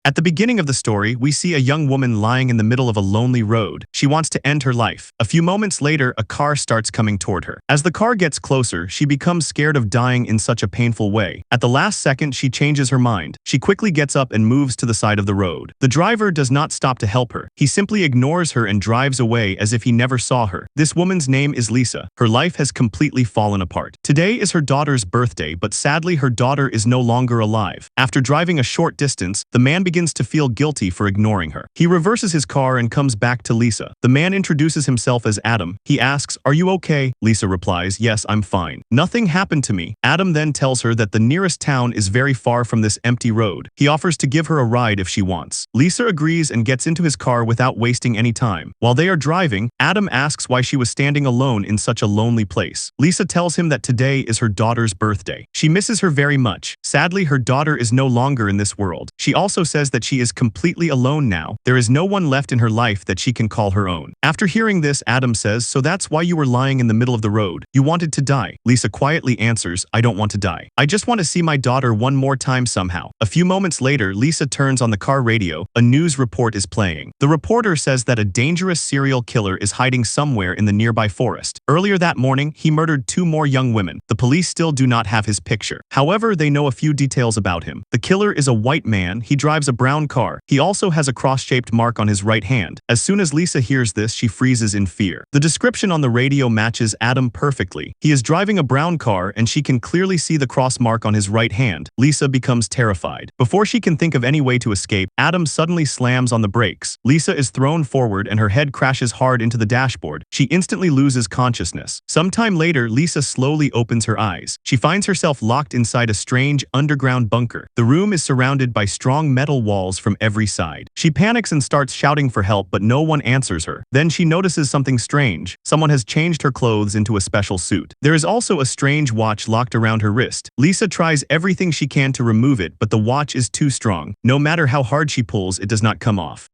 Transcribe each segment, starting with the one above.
At the beginning of the story, we see a young woman lying in the middle of a lonely road. She wants to end her life. A few moments later, a car starts coming toward her. As the car gets closer, she becomes scared of dying in such a painful way. At the last second, she changes her mind. She quickly gets up and moves to the side of the road. The driver does not stop to help her. He simply ignores her and drives away as if he never saw her. This woman's name is Lisa. Her life has completely fallen apart. Today is her daughter's birthday, but sadly her daughter is no longer alive. After driving a short distance, the man begins to feel guilty for ignoring her. He reverses his car and comes back to Lisa. The man introduces himself as Adam. He asks, "Are you okay?" Lisa replies, "Yes, I'm fine. Nothing happened to me." Adam then tells her that the nearest town is very far from this empty road. He offers to give her a ride if she wants. Lisa agrees and gets into his car without wasting any time. While they are driving, Adam asks why she was standing alone in such a lonely place. Lisa tells him that today is her daughter's birthday. She misses her very much. Sadly, her daughter is no longer in this world. She also says that she is completely alone now. There is no one left in her life that she can call her own. After hearing this, Adam says, "So that's why you were lying in the middle of the road. You wanted to die." Lisa quietly answers, "I don't want to die. I just want to see my daughter one more time somehow." A few moments later, Lisa turns on the car radio. A news report is playing. The reporter says that a dangerous serial killer is hiding somewhere in the nearby forest. Earlier that morning, he murdered 2 more young women. The police still do not have his picture. However, they know a few details about him. The killer is a white man. He drives a brown car. He also has a cross-shaped mark on his right hand. As soon as Lisa hears this, she freezes in fear. The description on the radio matches Adam perfectly. He is driving a brown car and she can clearly see the cross mark on his right hand. Lisa becomes terrified. Before she can think of any way to escape, Adam suddenly slams on the brakes. Lisa is thrown forward and her head crashes hard into the dashboard. She instantly loses consciousness. Sometime later, Lisa slowly opens her eyes. She finds herself locked inside a strange underground bunker. The room is surrounded by strong metal walls from every side. She panics and starts shouting for help, but no one answers her. Then she notices something strange. Someone has changed her clothes into a special suit. There is also a strange watch locked around her wrist. Lisa tries everything she can to remove it, but the watch is too strong. No matter how hard she pulls, it does not come off.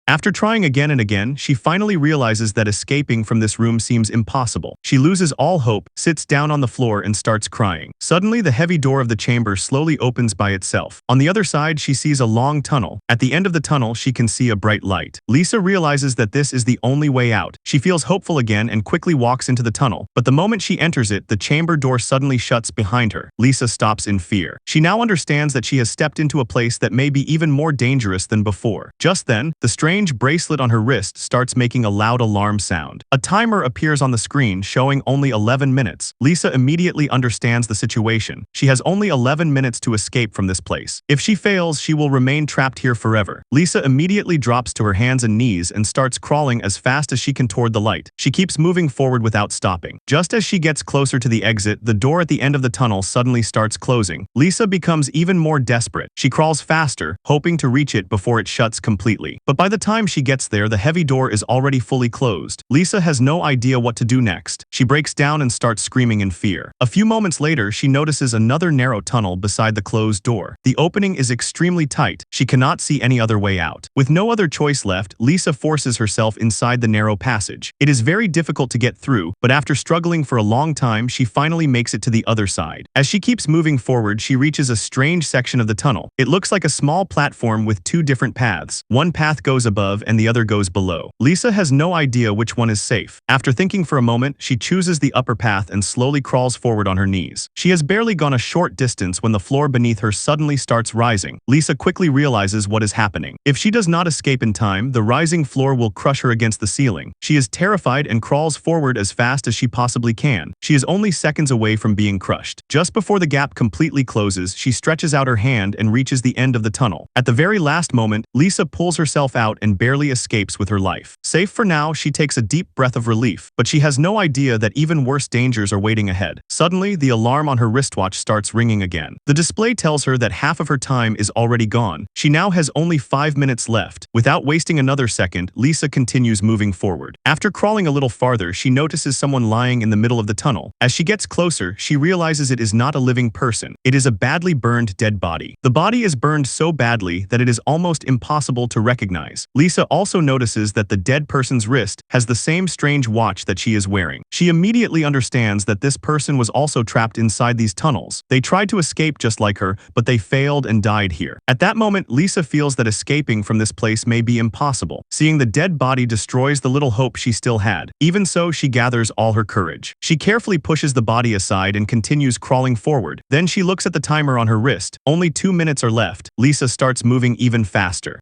After trying again and again, she finally realizes that escaping from this room seems impossible. She loses all hope, sits down on the floor and starts crying. Suddenly, the heavy door of the chamber slowly opens by itself. On the other side, she sees a long tunnel. At the end of the tunnel, she can see a bright light. Lisa realizes that this is the only way out. She feels hopeful again and quickly walks into the tunnel. But the moment she enters it, the chamber door suddenly shuts behind her. Lisa stops in fear. She now understands that she has stepped into a place that may be even more dangerous than before. Just then, the strange bracelet on her wrist starts making a loud alarm sound. A timer appears on the screen showing only 11 minutes. Lisa immediately understands the situation. She has only 11 minutes to escape from this place. If she fails, she will remain trapped here forever. Lisa immediately drops to her hands and knees and starts crawling as fast as she can toward the light. She keeps moving forward without stopping. Just as she gets closer to the exit, the door at the end of the tunnel suddenly starts closing. Lisa becomes even more desperate. She crawls faster, hoping to reach it before it shuts completely. But by the time she gets there, the heavy door is already fully closed. Lisa has no idea what to do next. She breaks down and starts screaming in fear. A few moments later, she notices another narrow tunnel beside the closed door. The opening is extremely tight. She cannot see any other way out. With no other choice left, Lisa forces herself inside the narrow passage. It is very difficult to get through, but after struggling for a long time, she finally makes it to the other side. As she keeps moving forward, she reaches a strange section of the tunnel. It looks like a small platform with 2 different paths. One path goes above and the other goes below. Lisa has no idea which one is safe. After thinking for a moment, she chooses the upper path and slowly crawls forward on her knees. She has barely gone a short distance when the floor beneath her suddenly starts rising. Lisa quickly realizes what is happening. If she does not escape in time, the rising floor will crush her against the ceiling. She is terrified and crawls forward as fast as she possibly can. She is only seconds away from being crushed. Just before the gap completely closes, she stretches out her hand and reaches the end of the tunnel. At the very last moment, Lisa pulls herself out and barely escapes with her life. Safe for now, she takes a deep breath of relief, but she has no idea that even worse dangers are waiting ahead. Suddenly, the alarm on her wristwatch starts ringing again. The display tells her that half of her time is already gone. She now has only 5 minutes left. Without wasting another second, Lisa continues moving forward. After crawling a little farther, she notices someone lying in the middle of the tunnel. As she gets closer, she realizes it is not a living person. It is a badly burned dead body. The body is burned so badly that it is almost impossible to recognize. Lisa also notices that the dead person's wrist has the same strange watch that she is wearing. She immediately understands that this person was also trapped inside these tunnels. They tried to escape just like her, but they failed and died here. At that moment, Lisa feels that escaping from this place may be impossible. Seeing the dead body destroys the little hope she still had. Even so, she gathers all her courage. She carefully pushes the body aside and continues crawling forward. Then she looks at the timer on her wrist. Only 2 minutes are left. Lisa starts moving even faster.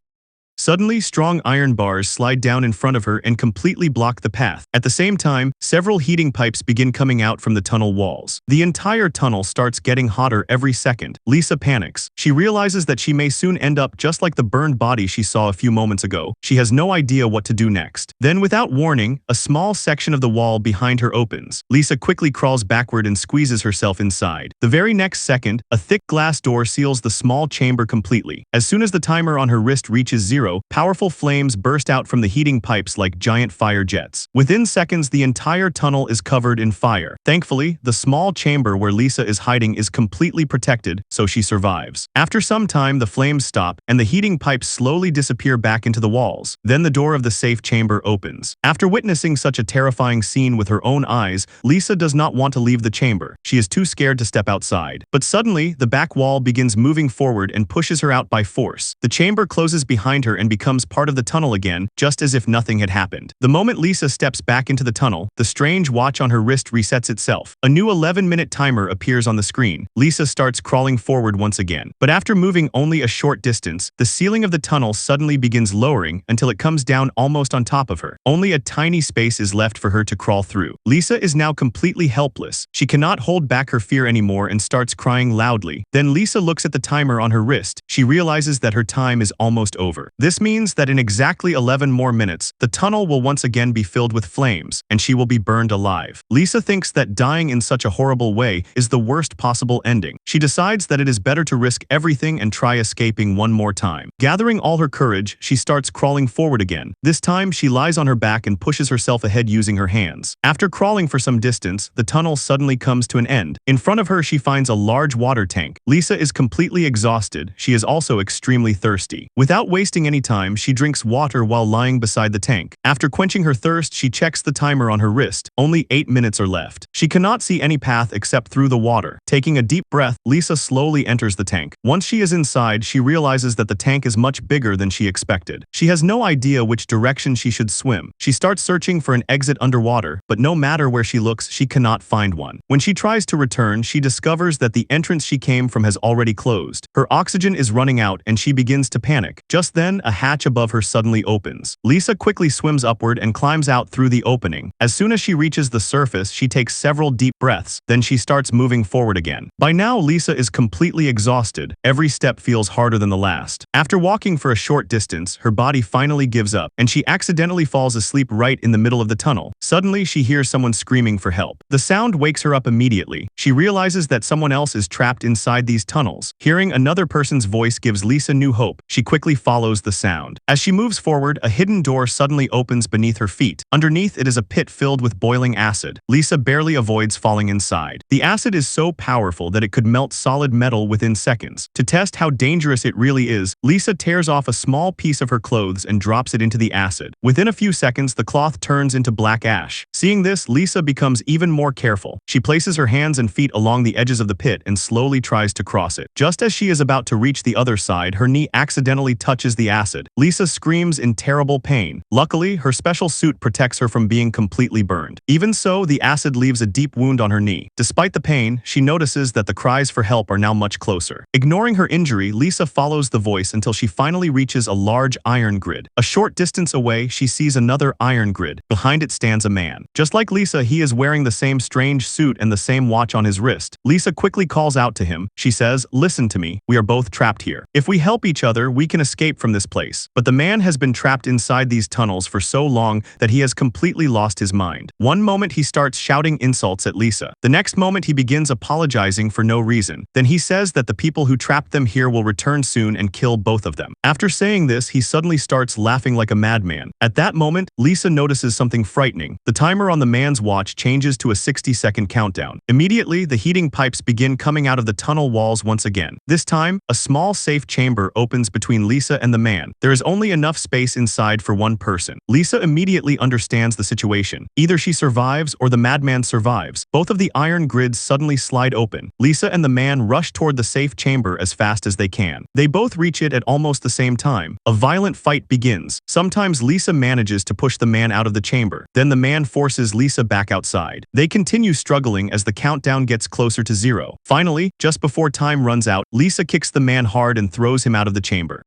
Suddenly, strong iron bars slide down in front of her and completely block the path. At the same time, several heating pipes begin coming out from the tunnel walls. The entire tunnel starts getting hotter every second. Lisa panics. She realizes that she may soon end up just like the burned body she saw a few moments ago. She has no idea what to do next. Then, without warning, a small section of the wall behind her opens. Lisa quickly crawls backward and squeezes herself inside. The very next second, a thick glass door seals the small chamber completely. As soon as the timer on her wrist reaches 0, powerful flames burst out from the heating pipes like giant fire jets. Within seconds, the entire tunnel is covered in fire. Thankfully, the small chamber where Lisa is hiding is completely protected, so she survives. After some time, the flames stop, and the heating pipes slowly disappear back into the walls. Then the door of the safe chamber opens. After witnessing such a terrifying scene with her own eyes, Lisa does not want to leave the chamber. She is too scared to step outside. But suddenly, the back wall begins moving forward and pushes her out by force. The chamber closes behind her and becomes part of the tunnel again, just as if nothing had happened. The moment Lisa steps back into the tunnel, the strange watch on her wrist resets itself. A new 11-minute timer appears on the screen. Lisa starts crawling forward once again. But after moving only a short distance, the ceiling of the tunnel suddenly begins lowering until it comes down almost on top of her. Only a tiny space is left for her to crawl through. Lisa is now completely helpless. She cannot hold back her fear anymore and starts crying loudly. Then Lisa looks at the timer on her wrist. She realizes that her time is almost over. This means that in exactly 11 more minutes, the tunnel will once again be filled with flames, and she will be burned alive. Lisa thinks that dying in such a horrible way is the worst possible ending. She decides that it is better to risk everything and try escaping one more time. Gathering all her courage, she starts crawling forward again. This time, she lies on her back and pushes herself ahead using her hands. After crawling for some distance, the tunnel suddenly comes to an end. In front of her, she finds a large water tank. Lisa is completely exhausted. She is also extremely thirsty. Without wasting any time, she drinks water while lying beside the tank. After quenching her thirst, she checks the timer on her wrist. Only 8 minutes are left. She cannot see any path except through the water. Taking a deep breath, Lisa slowly enters the tank. Once she is inside, she realizes that the tank is much bigger than she expected. She has no idea which direction she should swim. She starts searching for an exit underwater, but no matter where she looks, she cannot find one. When she tries to return, she discovers that the entrance she came from has already closed. Her oxygen is running out and she begins to panic. Just then, a hatch above her suddenly opens. Lisa quickly swims upward and climbs out through the opening. As soon as she reaches the surface, she takes several deep breaths. Then she starts moving forward again. By now, Lisa is completely exhausted. Every step feels harder than the last. After walking for a short distance, her body finally gives up, and she accidentally falls asleep right in the middle of the tunnel. Suddenly, she hears someone screaming for help. The sound wakes her up immediately. She realizes that someone else is trapped inside these tunnels. Hearing another person's voice gives Lisa new hope. She quickly follows the sound. As she moves forward, a hidden door suddenly opens beneath her feet. Underneath, it is a pit filled with boiling acid. Lisa barely avoids falling inside. The acid is so powerful that it could melt solid metal within seconds. To test how dangerous it really is, Lisa tears off a small piece of her clothes and drops it into the acid. Within a few seconds, the cloth turns into black ash. Seeing this, Lisa becomes even more careful. She places her hands and feet along the edges of the pit and slowly tries to cross it. Just as she is about to reach the other side, her knee accidentally touches the acid. Lisa screams in terrible pain. Luckily, her special suit protects her from being completely burned. Even so, the acid leaves a deep wound on her knee. Despite the pain, she notices that the cries for help are now much closer. Ignoring her injury, Lisa follows the voice until she finally reaches a large iron grid. A short distance away, she sees another iron grid. Behind it stands a man. Just like Lisa, he is wearing the same strange suit and the same watch on his wrist. Lisa quickly calls out to him. She says, "Listen to me. We are both trapped here. If we help each other, we can escape from this place." But the man has been trapped inside these tunnels for so long that he has completely lost his mind. One moment he starts shouting insults at Lisa. The next moment he begins apologizing for no reason. Then he says that the people who trapped them here will return soon and kill both of them. After saying this, he suddenly starts laughing like a madman. At that moment, Lisa notices something frightening. The timer on the man's watch changes to a 60-second countdown. Immediately, the heating pipes begin coming out of the tunnel walls once again. This time, a small safe chamber opens between Lisa and the man. man. There is only enough space inside for one person. Lisa immediately understands the situation. Either she survives or the madman survives. Both of the iron grids suddenly slide open. Lisa and the man rush toward the safe chamber as fast as they can. They both reach it at almost the same time. A violent fight begins. Sometimes Lisa manages to push the man out of the chamber. Then the man forces Lisa back outside. They continue struggling as the countdown gets closer to 0. Finally, just before time runs out, Lisa kicks the man hard and throws him out of the chamber.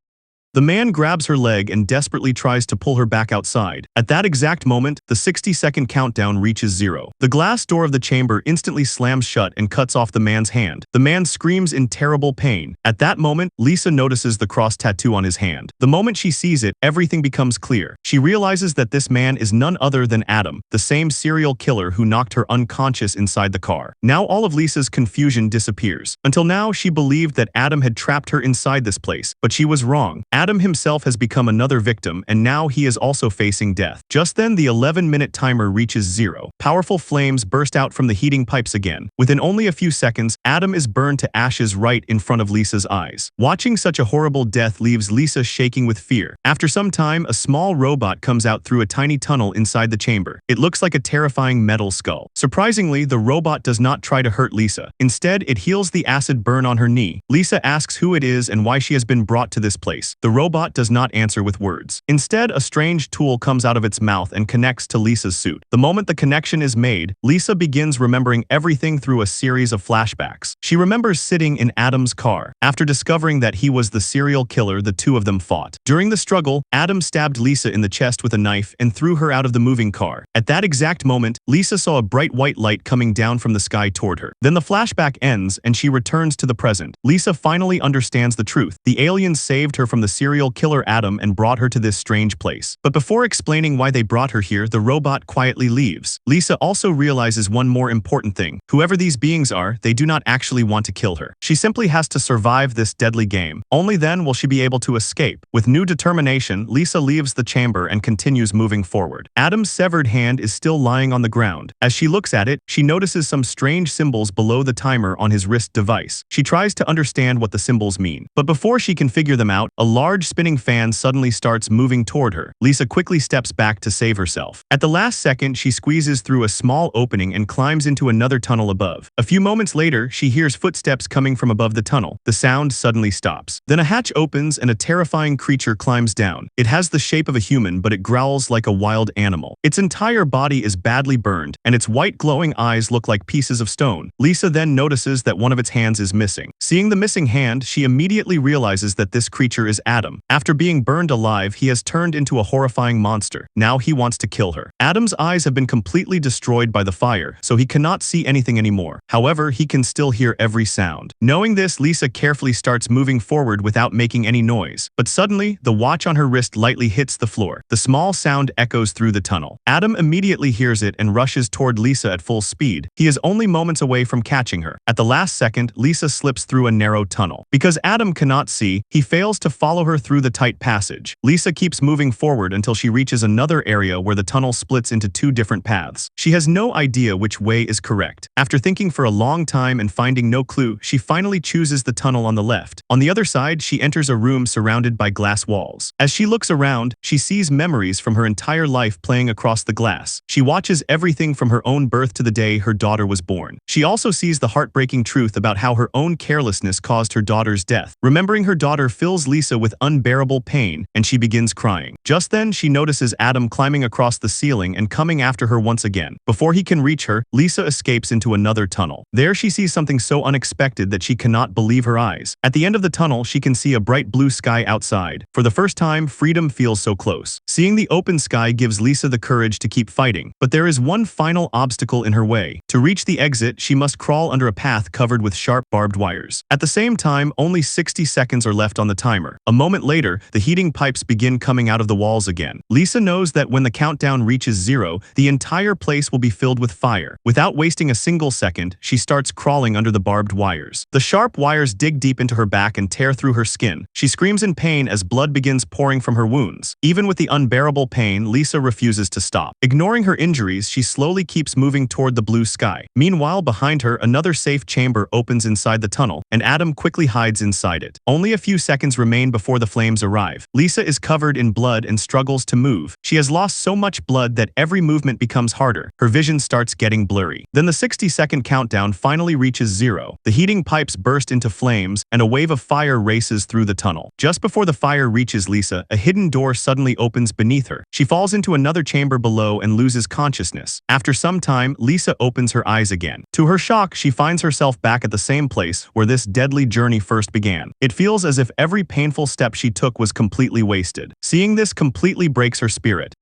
The man grabs her leg and desperately tries to pull her back outside. At that exact moment, the 60-second countdown reaches 0. The glass door of the chamber instantly slams shut and cuts off the man's hand. The man screams in terrible pain. At that moment, Lisa notices the cross tattoo on his hand. The moment she sees it, everything becomes clear. She realizes that this man is none other than Adam, the same serial killer who knocked her unconscious inside the car. Now all of Lisa's confusion disappears. Until now, she believed that Adam had trapped her inside this place, but she was wrong. Adam himself has become another victim, and now he is also facing death. Just then, the 11-minute timer reaches 0. Powerful flames burst out from the heating pipes again. Within only a few seconds, Adam is burned to ashes right in front of Lisa's eyes. Watching such a horrible death leaves Lisa shaking with fear. After some time, a small robot comes out through a tiny tunnel inside the chamber. It looks like a terrifying metal skull. Surprisingly, the robot does not try to hurt Lisa. Instead, it heals the acid burn on her knee. Lisa asks who it is and why she has been brought to this place. The robot does not answer with words. Instead, a strange tool comes out of its mouth and connects to Lisa's suit. The moment the connection is made, Lisa begins remembering everything through a series of flashbacks. She remembers sitting in Adam's car. After discovering that he was the serial killer, the two of them fought. During the struggle, Adam stabbed Lisa in the chest with a knife and threw her out of the moving car. At that exact moment, Lisa saw a bright white light coming down from the sky toward her. Then the flashback ends and she returns to the present. Lisa finally understands the truth. The aliens saved her from the serial killer Adam and brought her to this strange place. But before explaining why they brought her here, the robot quietly leaves. Lisa also realizes one more important thing. Whoever these beings are, they do not actually want to kill her. She simply has to survive this deadly game. Only then will she be able to escape. With new determination, Lisa leaves the chamber and continues moving forward. Adam's severed hand is still lying on the ground. As she looks at it, she notices some strange symbols below the timer on his wrist device. She tries to understand what the symbols mean. But before she can figure them out, a large spinning fan suddenly starts moving toward her. Lisa quickly steps back to save herself. At the last second, she squeezes through a small opening and climbs into another tunnel above. A few moments later, she hears footsteps coming from above the tunnel. The sound suddenly stops. Then a hatch opens and a terrifying creature climbs down. It has the shape of a human, but it growls like a wild animal. Its entire body is badly burned, and its white glowing eyes look like pieces of stone. Lisa then notices that one of its hands is missing. Seeing the missing hand, she immediately realizes that this creature is Adam. After being burned alive, he has turned into a horrifying monster. Now he wants to kill her. Adam's eyes have been completely destroyed by the fire, so he cannot see anything anymore. However, he can still hear every sound. Knowing this, Lisa carefully starts moving forward without making any noise. But suddenly, the watch on her wrist lightly hits the floor. The small sound echoes through the tunnel. Adam immediately hears it and rushes toward Lisa at full speed. He is only moments away from catching her. At the last second, Lisa slips through a narrow tunnel. Because Adam cannot see, he fails to follow her through the tight passage. Lisa keeps moving forward until she reaches another area where the tunnel splits into two different paths. She has no idea which way is correct. After thinking for a long time and finding no clue, she finally chooses the tunnel on the left. On the other side, she enters a room surrounded by glass walls. As she looks around, she sees memories from her entire life playing across the glass. She watches everything from her own birth to the day her daughter was born. She also sees the heartbreaking truth about how her own carelessness caused her daughter's death. Remembering her daughter fills Lisa with unbearable pain, and she begins crying. Just then, she notices Adam climbing across the ceiling and coming after her once again. Before he can reach her, Lisa escapes into another tunnel. There she sees something so unexpected that she cannot believe her eyes. At the end of the tunnel, she can see a bright blue sky outside. For the first time, freedom feels so close. Seeing the open sky gives Lisa the courage to keep fighting. But there is one final obstacle in her way. To reach the exit, she must crawl under a path covered with sharp barbed wires. At the same time, only 60 seconds are left on the timer. A moment later, the heating pipes begin coming out of the walls again. Lisa knows that when the countdown reaches 0, the entire place will be filled with fire. Without wasting a single second, she starts crawling under the barbed wires. The sharp wires dig deep into her back and tear through her skin. She screams in pain as blood begins pouring from her wounds. Even with the unbearable pain, Lisa refuses to stop. Ignoring her injuries, she slowly keeps moving toward the blue sky. Meanwhile, behind her, another safe chamber opens inside the tunnel, and Adam quickly hides inside it. Only a few seconds remain before before the flames arrive. Lisa is covered in blood and struggles to move. She has lost so much blood that every movement becomes harder. Her vision starts getting blurry. Then the 60-second countdown finally reaches 0. The heating pipes burst into flames, and a wave of fire races through the tunnel. Just before the fire reaches Lisa, a hidden door suddenly opens beneath her. She falls into another chamber below and loses consciousness. After some time, Lisa opens her eyes again. To her shock, she finds herself back at the same place where this deadly journey first began. It feels as if every painful step she took was completely wasted. Seeing this completely breaks her spirit.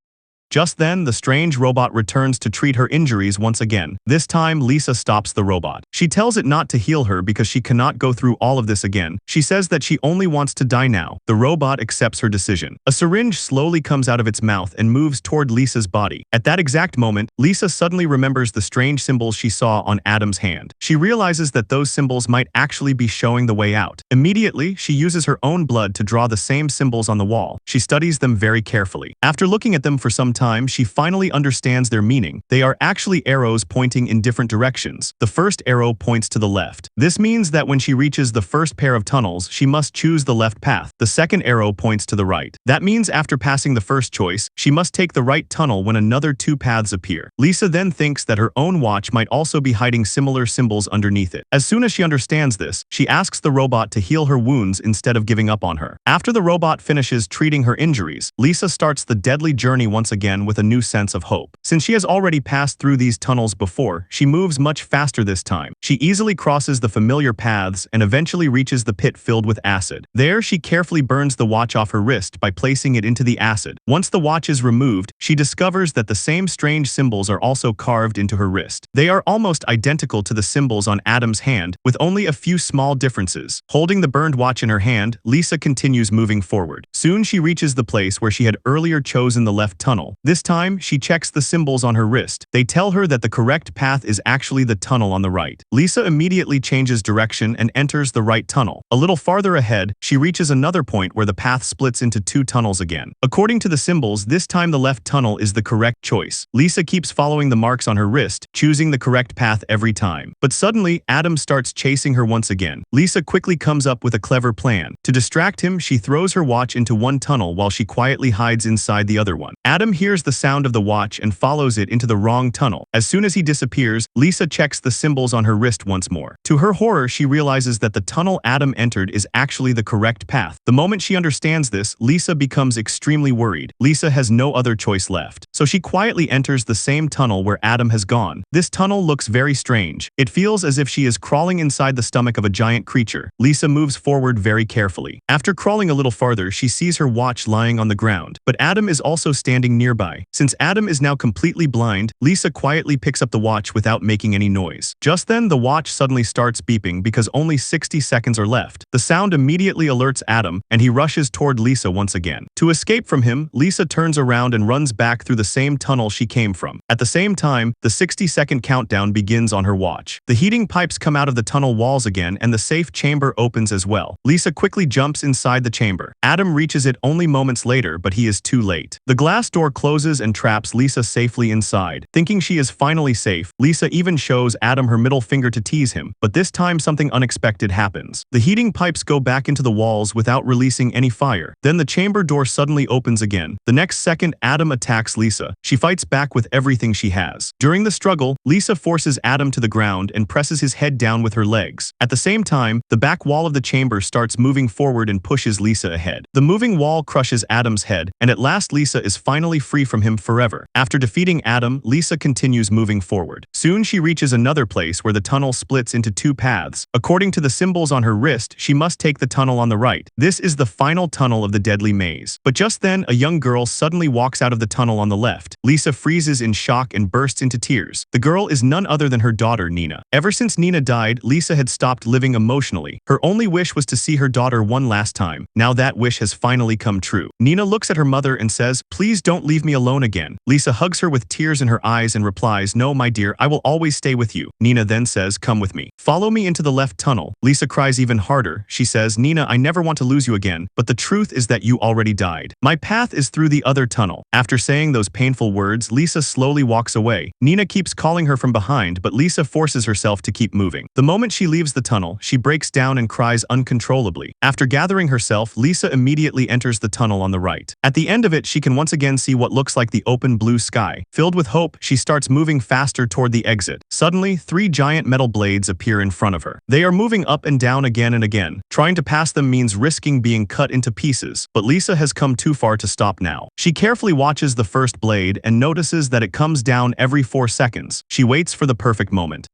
Just then, the strange robot returns to treat her injuries once again. This time, Lisa stops the robot. She tells it not to heal her because she cannot go through all of this again. She says that she only wants to die now. The robot accepts her decision. A syringe slowly comes out of its mouth and moves toward Lisa's body. At that exact moment, Lisa suddenly remembers the strange symbols she saw on Adam's hand. She realizes that those symbols might actually be showing the way out. Immediately, she uses her own blood to draw the same symbols on the wall. She studies them very carefully. After looking at them for some time, she finally understands their meaning. They are actually arrows pointing in different directions. The first arrow points to the left. This means that when she reaches the first pair of tunnels, she must choose the left path. The second arrow points to the right. That means after passing the first choice, she must take the right tunnel when another two paths appear. Lisa then thinks that her own watch might also be hiding similar symbols underneath it. As soon as she understands this, she asks the robot to heal her wounds instead of giving up on her. After the robot finishes treating her injuries, Lisa starts the deadly journey once again with a new sense of hope. Since she has already passed through these tunnels before, she moves much faster this time. She easily crosses the familiar paths and eventually reaches the pit filled with acid. There, she carefully burns the watch off her wrist by placing it into the acid. Once the watch is removed, she discovers that the same strange symbols are also carved into her wrist. They are almost identical to the symbols on Adam's hand, with only a few small differences. Holding the burned watch in her hand, Lisa continues moving forward. Soon she reaches the place where she had earlier chosen the left tunnel. This time, she checks the symbols on her wrist. They tell her that the correct path is actually the tunnel on the right. Lisa immediately changes direction and enters the right tunnel. A little farther ahead, she reaches another point where the path splits into two tunnels again. According to the symbols, this time the left tunnel is the correct choice. Lisa keeps following the marks on her wrist, choosing the correct path every time. But suddenly, Adam starts chasing her once again. Lisa quickly comes up with a clever plan. To distract him, she throws her watch into one tunnel while she quietly hides inside the other one. Adam hears the sound of the watch and follows it into the wrong tunnel. As soon as he disappears, Lisa checks the symbols on her wrist once more. To her horror, she realizes that the tunnel Adam entered is actually the correct path. The moment she understands this, Lisa becomes extremely worried. Lisa has no other choice left. So she quietly enters the same tunnel where Adam has gone. This tunnel looks very strange. It feels as if she is crawling inside the stomach of a giant creature. Lisa moves forward very carefully. After crawling a little farther, she sees her watch lying on the ground. But Adam is also standing nearby. Since Adam is now completely blind, Lisa quietly picks up the watch without making any noise. Just then, the watch suddenly starts beeping because only 60 seconds are left. The sound immediately alerts Adam, and he rushes toward Lisa once again. To escape from him, Lisa turns around and runs back through the same tunnel she came from. At the same time, the 60-second countdown begins on her watch. The heating pipes come out of the tunnel walls again, and the safe chamber opens as well. Lisa quickly jumps inside the chamber. Adam reaches it only moments later, but he is too late. The glass door closes and traps Lisa safely inside. Thinking she is finally safe, Lisa even shows Adam her middle finger to tease him, but this time something unexpected happens. The heating pipes go back into the walls without releasing any fire. Then the chamber door suddenly opens again. The next second, Adam attacks Lisa. She fights back with everything she has. During the struggle, Lisa forces Adam to the ground and presses his head down with her legs. At the same time, the back wall of the chamber starts moving forward and pushes Lisa ahead. The moving wall crushes Adam's head, and at last Lisa is finally free from him forever. After defeating Adam, Lisa continues moving forward. Soon she reaches another place where the tunnel splits into two paths. According to the symbols on her wrist, she must take the tunnel on the right. This is the final tunnel of the deadly maze. But just then, a young girl suddenly walks out of the tunnel on the left. Lisa freezes in shock and bursts into tears. The girl is none other than her daughter, Nina. Ever since Nina died, Lisa had stopped living emotionally. Her only wish was to see her daughter one last time. Now that wish has finally come true. Nina looks at her mother and says, "Please don't leave me alone again." Lisa hugs her with tears in her eyes and replies, "No, my dear, I will will always stay with you. Nina then says, come with me. Follow me into the left tunnel. Lisa cries even harder. She says, Nina, I never want to lose you again, but the truth is that you already died. My path is through the other tunnel. After saying those painful words, Lisa slowly walks away. Nina keeps calling her from behind, but Lisa forces herself to keep moving. The moment she leaves the tunnel, she breaks down and cries uncontrollably. After gathering herself, Lisa immediately enters the tunnel on the right. At the end of it, she can once again see what looks like the open blue sky. Filled with hope, she starts moving faster toward the exit. Suddenly, 3 giant metal blades appear in front of her. They are moving up and down again and again. Trying to pass them means risking being cut into pieces, but Lisa has come too far to stop now. She carefully watches the first blade and notices that it comes down every 4 seconds. She waits for the perfect moment.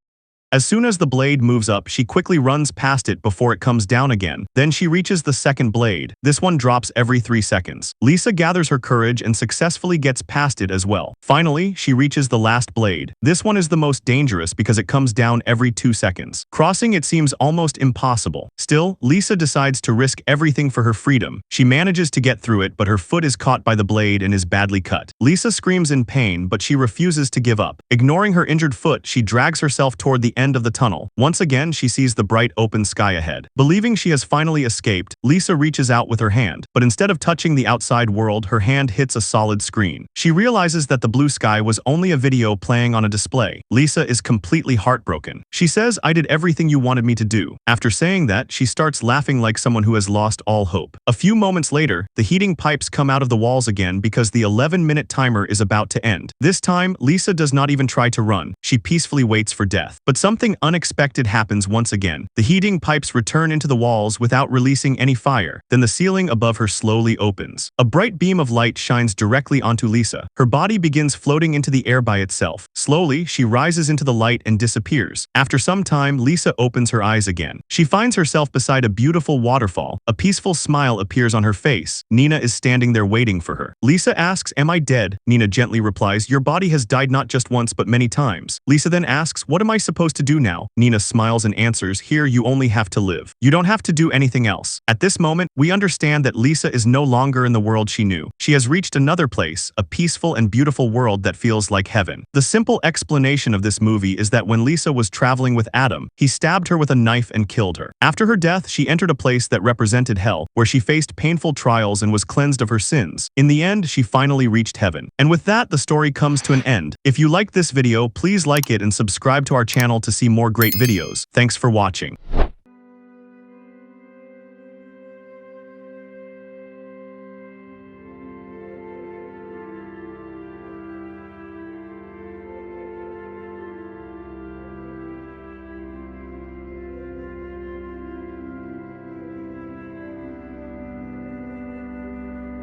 As soon as the blade moves up, she quickly runs past it before it comes down again. Then she reaches the second blade. This one drops every 3 seconds. Lisa gathers her courage and successfully gets past it as well. Finally, she reaches the last blade. This one is the most dangerous because it comes down every 2 seconds. Crossing it seems almost impossible. Still, Lisa decides to risk everything for her freedom. She manages to get through it, but her foot is caught by the blade and is badly cut. Lisa screams in pain, but she refuses to give up. Ignoring her injured foot, she drags herself toward the end of the tunnel. Once again, she sees the bright open sky ahead. Believing she has finally escaped, Lisa reaches out with her hand, but instead of touching the outside world, her hand hits a solid screen. She realizes that the blue sky was only a video playing on a display. Lisa is completely heartbroken. She says, I did everything you wanted me to do. After saying that, she starts laughing like someone who has lost all hope. A few moments later, the heating pipes come out of the walls again because the 11-minute timer is about to end. This time, Lisa does not even try to run. She peacefully waits for death. But something unexpected happens once again. The heating pipes return into the walls without releasing any fire. Then the ceiling above her slowly opens. A bright beam of light shines directly onto Lisa. Her body begins floating into the air by itself. Slowly, she rises into the light and disappears. After some time, Lisa opens her eyes again. She finds herself beside a beautiful waterfall. A peaceful smile appears on her face. Nina is standing there waiting for her. Lisa asks, am I dead? Nina gently replies, your body has died not just once but many times. Lisa then asks, what am I supposed to do now? Nina smiles and answers, here you only have to live. You don't have to do anything else. At this moment, we understand that Lisa is no longer in the world she knew. She has reached another place, a peaceful and beautiful world that feels like heaven. The simple explanation of this movie is that when Lisa was traveling with Adam, he stabbed her with a knife and killed her. After her death, she entered a place that represented hell, where she faced painful trials and was cleansed of her sins. In the end, she finally reached heaven. And with that, the story comes to an end. If you liked this video, please like it and subscribe to our channel to see more great videos. Thanks for watching.